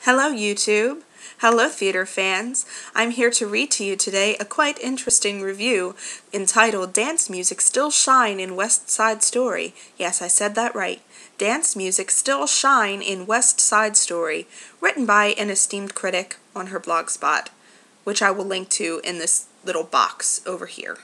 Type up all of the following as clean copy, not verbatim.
Hello YouTube! Hello theater fans! I'm here to read to you today a quite interesting review entitled Dance Music Still Shine in West Side Story. Yes, I said that right. Dance Music Still Shine in West Side Story, written by an esteemed critic on her blogspot, which I will link to in this little box over here.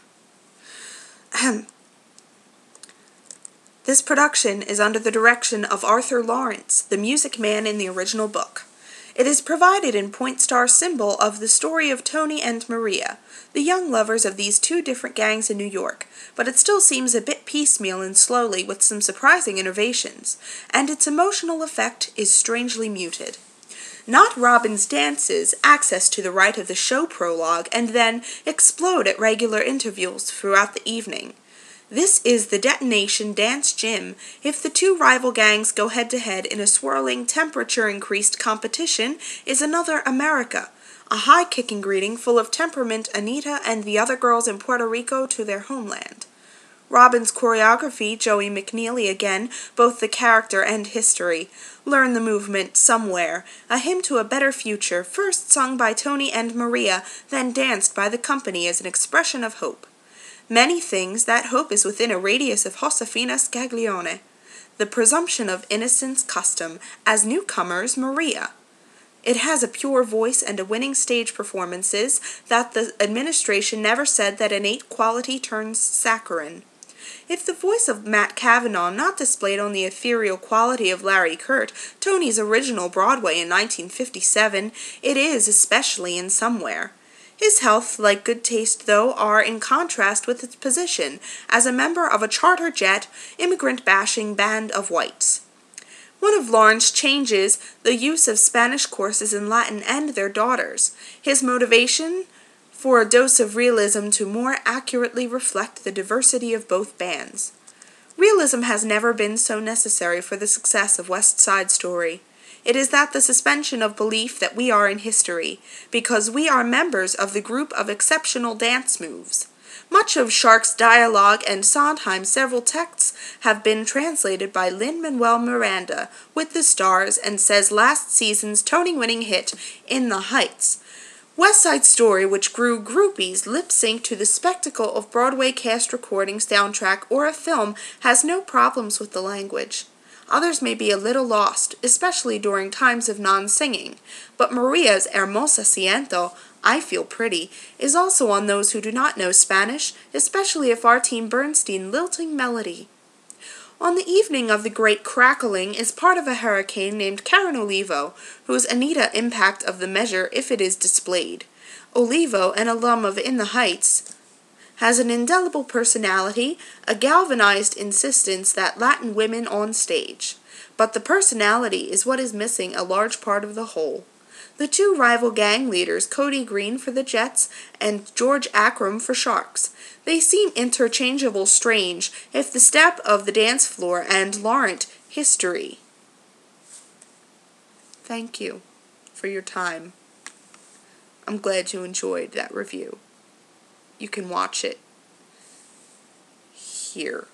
This production is under the direction of Arthur Lawrence, the music man in the original book. It is provided in point star symbol of the story of Tony and Maria, the young lovers of these two different gangs in New York, but it still seems a bit piecemeal and slowly with some surprising innovations, and its emotional effect is strangely muted. Not Robin's dances, access to the right of the show prologue, and then explode at regular intervals throughout the evening. This is the Detonation Dance Gym if the two rival gangs go head-to-head in a swirling, temperature-increased competition is another America, a high-kicking greeting full of temperament Anita and the other girls in Puerto Rico to their homeland. Robin's choreography, Joey McNeely again, both the character and history. Learn the movement somewhere, a hymn to a better future, first sung by Tony and Maria, then danced by the company as an expression of hope. Many things, that hope is within a radius of Josefina Scaglione. The presumption of innocence custom, as newcomers Maria. It has a pure voice and a winning stage performances that the administration never said that innate quality turns saccharine. If the voice of Matt Cavanaugh not displayed on the ethereal quality of Larry Kert, Tony's original Broadway in 1957, it is especially in Somewhere. His health, like good taste though, are in contrast with its position as a member of a charter jet, immigrant-bashing band of whites. One of Lawrence's changes the use of Spanish courses in Latin and their daughters. His motivation? For a dose of realism to more accurately reflect the diversity of both bands. Realism has never been so necessary for the success of West Side Story. It is that the suspension of belief that we are in history, because we are members of the group of exceptional dance moves. Much of Shark's dialogue and Sondheim's several texts have been translated by Lin-Manuel Miranda with the stars and says last season's Tony-winning hit, In the Heights. West Side Story, which grew groupies lip-sync to the spectacle of Broadway cast recording soundtrack or a film, has no problems with the language. Others may be a little lost, especially during times of non-singing, but Maria's Hermosa Siento, I Feel Pretty, is also on those who do not know Spanish, especially if Artine Bernstein lilting melody. On the evening of the Great Crackling is part of a hurricane named Karen Olivo, whose Anita impact of the measure if it is displayed. Olivo, an alum of In the Heights, has an indelible personality, a galvanized insistence that Latin women on stage. But the personality is what is missing a large part of the whole. The two rival gang leaders, Cody Green for the Jets and George Akram for Sharks. They seem interchangeable strange if the step of the dance floor and Laurent history. Thank you for your time. I'm glad you enjoyed that review. You can watch it here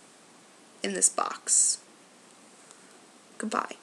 in this box. Goodbye.